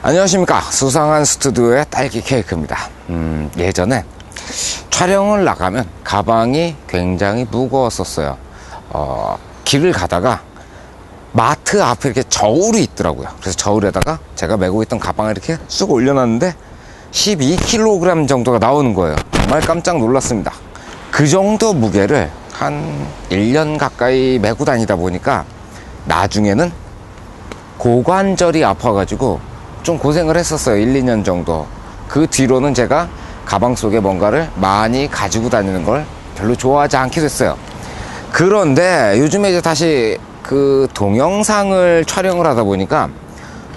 안녕하십니까. 수상한 스튜디오의 딸기 케이크입니다. 예전에 촬영을 나가면 가방이 굉장히 무거웠었어요. 길을 가다가 마트 앞에 이렇게 저울이 있더라고요. 그래서 저울에다가 제가 메고 있던 가방을 이렇게 쑥 올려놨는데 12kg 정도가 나오는 거예요. 정말 깜짝 놀랐습니다. 그 정도 무게를 한 1년 가까이 메고 다니다 보니까 나중에는 고관절이 아파가지고 좀 고생을 했었어요. 1, 2년 정도. 그 뒤로는 제가 가방 속에 뭔가를 많이 가지고 다니는 걸 별로 좋아하지 않게 됐어요. 그런데 요즘에 이제 다시 그 동영상을 촬영을 하다 보니까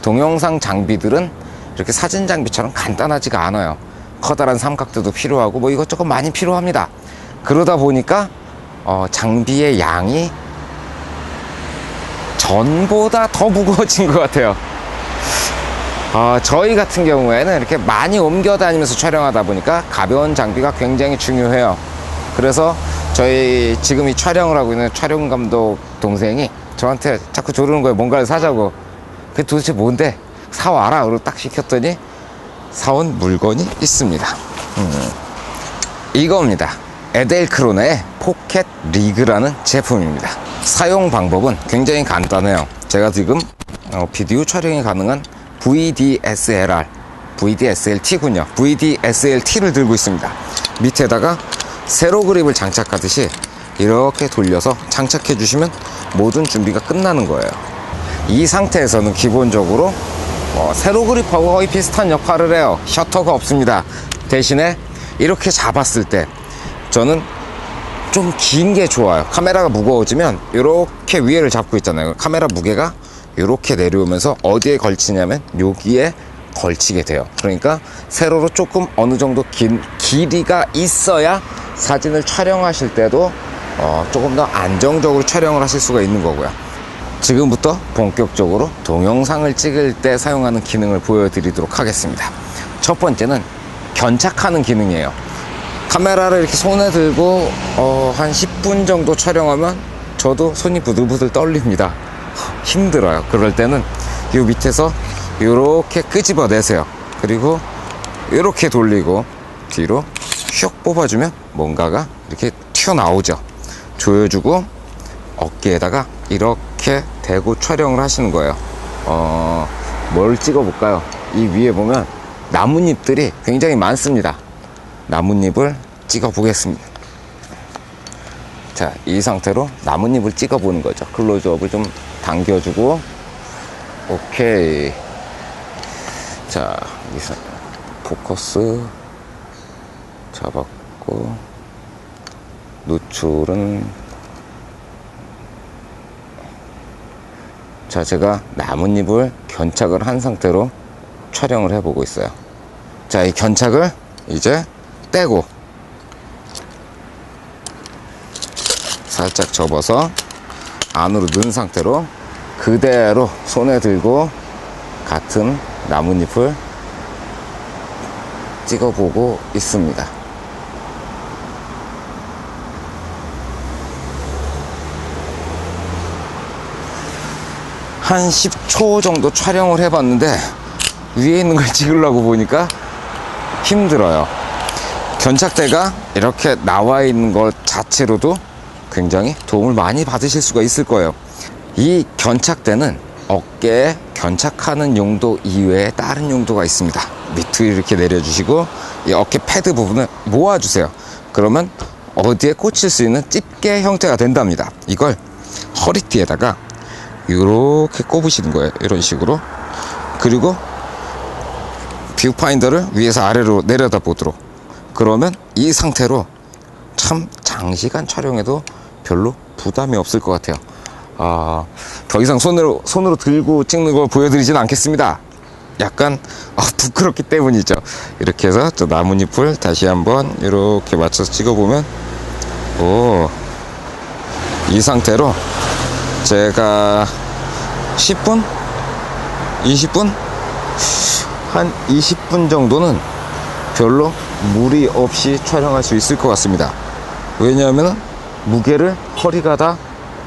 동영상 장비들은 이렇게 사진 장비처럼 간단하지가 않아요. 커다란 삼각대도 필요하고 뭐 이것저것 많이 필요합니다. 그러다 보니까 장비의 양이 전보다 더 무거워진 것 같아요. 저희 같은 경우에는 이렇게 많이 옮겨 다니면서 촬영하다 보니까 가벼운 장비가 굉장히 중요해요. 그래서 저희 지금 이 촬영을 하고 있는 촬영 감독 동생이 저한테 자꾸 조르는 거예요. 뭔가를 사자고. 그게 도대체 뭔데? 사와라. 그러고 딱 시켰더니 사온 물건이 있습니다. 이겁니다. 에델크로네의 포켓 리그라는 제품입니다. 사용 방법은 굉장히 간단해요. 제가 지금 비디오 촬영이 가능한 VDSLR, VDSLT군요. VDSLT를 들고 있습니다. 밑에다가 세로 그립을 장착하듯이 이렇게 돌려서 장착해 주시면 모든 준비가 끝나는 거예요. 이 상태에서는 기본적으로 세로 그립하고 거의 비슷한 역할을 해요. 셔터가 없습니다. 대신에 이렇게 잡았을 때 저는 좀 긴 게 좋아요. 카메라가 무거워지면 이렇게 위에를 잡고 있잖아요. 카메라 무게가 이렇게 내려오면서 어디에 걸치냐면 여기에 걸치게 돼요. 그러니까 세로로 조금 어느 정도 긴 길이가 있어야 사진을 촬영하실 때도 조금 더 안정적으로 촬영을 하실 수가 있는 거고요. 지금부터 본격적으로 동영상을 찍을 때 사용하는 기능을 보여드리도록 하겠습니다. 첫 번째는 견착하는 기능이에요. 카메라를 이렇게 손에 들고 한 10분 정도 촬영하면 저도 손이 부들부들 떨립니다. 힘들어요. 그럴 때는 이 밑에서 이렇게 끄집어내세요. 그리고 이렇게 돌리고 뒤로 슉 뽑아주면 뭔가가 이렇게 튀어나오죠. 조여주고 어깨에다가 이렇게 대고 촬영을 하시는 거예요. 뭘 찍어볼까요? 이 위에 보면 나뭇잎들이 굉장히 많습니다. 나뭇잎을 찍어 보겠습니다. 자, 이 상태로 나뭇잎을 찍어 보는 거죠. 클로즈업을 좀 당겨주고, 오케이. 자, 포커스 잡았고, 노출은, 자, 제가 나뭇잎을 견착을 한 상태로 촬영을 해보고 있어요. 자, 이 견착을 이제 떼고 살짝 접어서 안으로 넣은 상태로 그대로 손에 들고 같은 나뭇잎을 찍어보고 있습니다. 한 10초 정도 촬영을 해봤는데 위에 있는 걸 찍으려고 보니까 힘들어요. 견착대가 이렇게 나와 있는 것 자체로도 굉장히 도움을 많이 받으실 수가 있을 거예요. 이 견착대는 어깨에 견착하는 용도 이외에 다른 용도가 있습니다. 밑으로 이렇게 내려주시고 이 어깨 패드 부분을 모아주세요. 그러면 어디에 꽂힐 수 있는 집게 형태가 된답니다. 이걸 허리띠에다가 이렇게 꼽으시는 거예요. 이런 식으로. 그리고 뷰파인더를 위에서 아래로 내려다 보도록. 그러면 이 상태로 참 장시간 촬영해도 별로 부담이 없을 것 같아요. 더 이상 손으로 들고 찍는 걸 보여드리진 않겠습니다. 약간 부끄럽기 때문이죠. 이렇게 해서 저 나뭇잎을 다시 한번 이렇게 맞춰서 찍어보면 이 상태로 제가 10분? 20분? 한 20분 정도는 별로 무리 없이 촬영할 수 있을 것 같습니다. 왜냐하면 무게를 허리가 다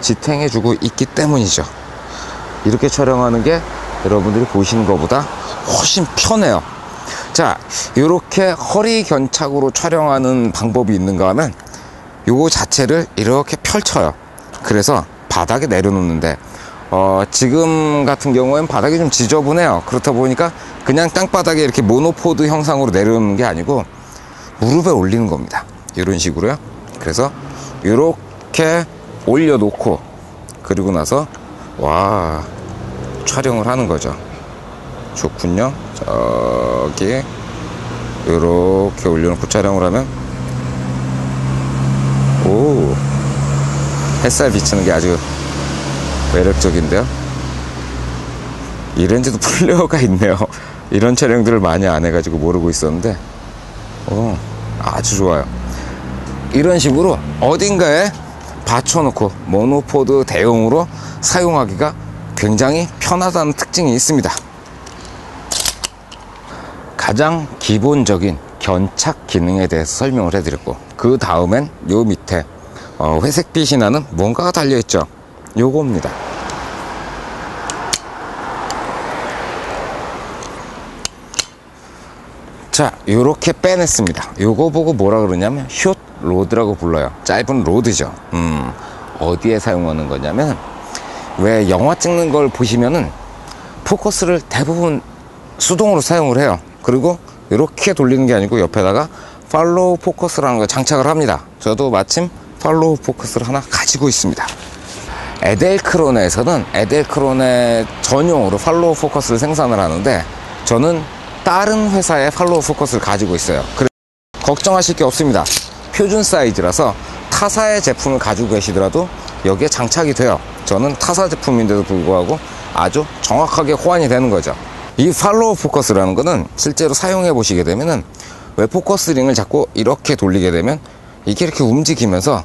지탱해주고 있기 때문이죠. 이렇게 촬영하는 게 여러분들이 보시는 것보다 훨씬 편해요. 자, 이렇게 허리 견착으로 촬영하는 방법이 있는가 하면 요거 자체를 이렇게 펼쳐요. 그래서 바닥에 내려놓는데 지금 같은 경우엔 바닥이 좀 지저분해요. 그렇다 보니까 그냥 땅바닥에 이렇게 모노포드 형상으로 내려놓는 게 아니고 무릎에 올리는 겁니다. 이런 식으로요. 그래서 이렇게 올려놓고 그리고 나서 와 촬영을 하는 거죠. 좋군요. 저기 이렇게 올려놓고 촬영을 하면 오 햇살 비치는 게 아주 매력적인데요. 이 렌즈도 플레어가 있네요. 이런 촬영들을 많이 안 해가지고 모르고 있었는데 아주 좋아요. 이런 식으로 어딘가에 받쳐놓고 모노포드 대용으로 사용하기가 굉장히 편하다는 특징이 있습니다. 가장 기본적인 견착 기능에 대해서 설명을 해드렸고, 그 다음엔 요 밑에 회색빛이 나는 뭔가가 달려있죠. 요겁니다. 자, 요렇게 빼냈습니다. 요거 보고 뭐라 그러냐면 숏 로드라고 불러요. 짧은 로드죠. 어디에 사용하는 거냐면, 왜 영화 찍는 걸 보시면은 포커스를 대부분 수동으로 사용을 해요. 그리고 이렇게 돌리는 게 아니고 옆에다가 팔로우 포커스라는 걸 장착을 합니다. 저도 마침 팔로우 포커스를 하나 가지고 있습니다. 에델크로네에서는 에델크로네 전용으로 팔로우 포커스를 생산을 하는데, 저는 다른 회사의 팔로우 포커스를 가지고 있어요. 그래서 걱정하실 게 없습니다. 표준 사이즈라서 타사의 제품을 가지고 계시더라도 여기에 장착이 돼요. 저는 타사 제품인데도 불구하고 아주 정확하게 호환이 되는 거죠. 이 팔로우 포커스라는 거는 실제로 사용해 보시게 되면은, 왜 포커스 링을 자꾸 이렇게 돌리게 되면 이게 이렇게 움직이면서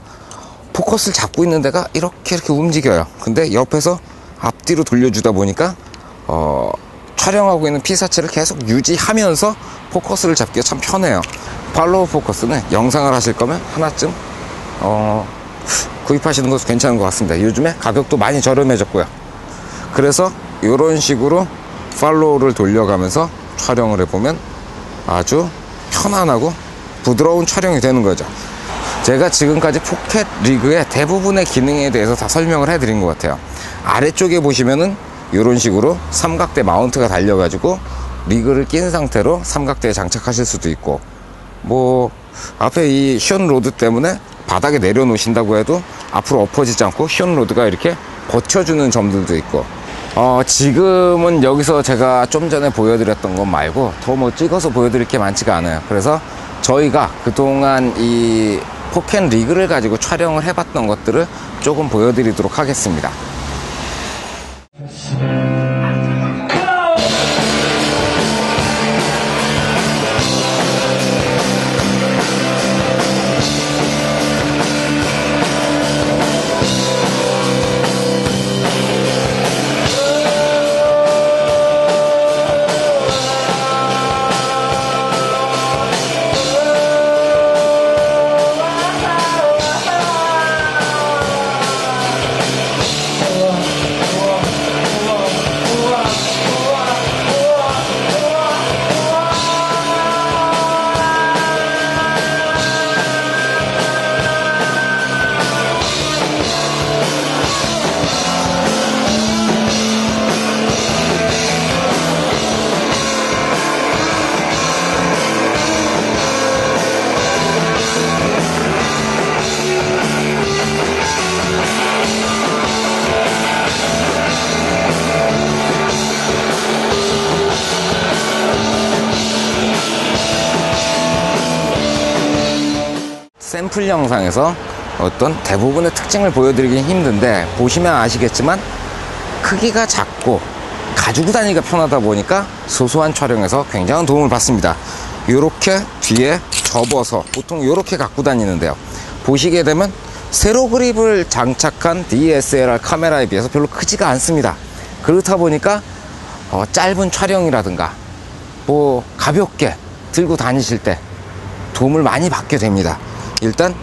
포커스를 잡고 있는 데가 이렇게 움직여요. 근데 옆에서 앞뒤로 돌려주다 보니까 촬영하고 있는 피사체를 계속 유지하면서 포커스를 잡기가 참 편해요. 팔로우 포커스는 영상을 하실 거면 하나쯤 구입하시는 것도 괜찮은 것 같습니다. 요즘에 가격도 많이 저렴해졌고요. 그래서 이런 식으로 팔로우를 돌려가면서 촬영을 해보면 아주 편안하고 부드러운 촬영이 되는 거죠. 제가 지금까지 포켓 리그의 대부분의 기능에 대해서 다 설명을 해드린 것 같아요. 아래쪽에 보시면은 이런 식으로 삼각대 마운트가 달려가지고 리그를 낀 상태로 삼각대에 장착하실 수도 있고, 뭐 앞에 이 션 로드 때문에 바닥에 내려놓으신다고 해도 앞으로 엎어지지 않고 션 로드가 이렇게 버텨주는 점들도 있고, 지금은 여기서 제가 좀 전에 보여드렸던 것 말고 더 뭐 찍어서 보여드릴 게 많지가 않아요. 그래서 저희가 그동안 이 포켓 리그를 가지고 촬영을 해봤던 것들을 조금 보여드리도록 하겠습니다. 샘플 영상에서 어떤 대부분의 특징을 보여드리긴 힘든데, 보시면 아시겠지만 크기가 작고 가지고 다니기가 편하다 보니까 소소한 촬영에서 굉장한 도움을 받습니다. 이렇게 뒤에 접어서 보통 이렇게 갖고 다니는데요, 보시게 되면 세로 그립을 장착한 DSLR 카메라에 비해서 별로 크지가 않습니다. 그렇다 보니까 짧은 촬영이라든가 뭐 가볍게 들고 다니실 때 도움을 많이 받게 됩니다. 일단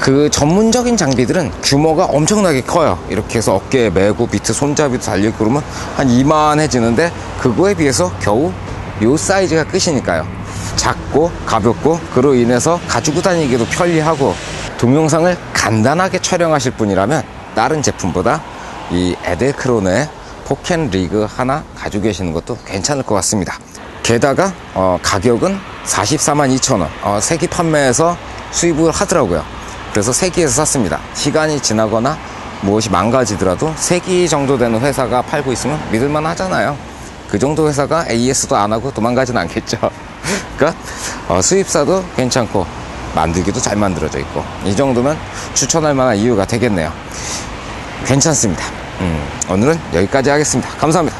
그 전문적인 장비들은 규모가 엄청나게 커요. 이렇게 해서 어깨에 메고 밑에 손잡이도 달려있고 그러면 한 이만해지는데, 그거에 비해서 겨우 요 사이즈가 끝이니까요. 작고 가볍고, 그로 인해서 가지고 다니기도 편리하고, 동영상을 간단하게 촬영하실 분이라면 다른 제품보다 이 에델크로네 포켓 리그 하나 가지고 계시는 것도 괜찮을 것 같습니다. 게다가 가격은 442,000원, 세기 판매에서 수입을 하더라고요. 그래서 세기에서 샀습니다. 시간이 지나거나 무엇이 망가지더라도 세기 정도 되는 회사가 팔고 있으면 믿을만 하잖아요. 그 정도 회사가 AS도 안 하고 도망가진 않겠죠. 그러니까 수입사도 괜찮고 만들기도 잘 만들어져 있고, 이 정도면 추천할 만한 이유가 되겠네요. 괜찮습니다. 오늘은 여기까지 하겠습니다. 감사합니다.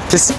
필수.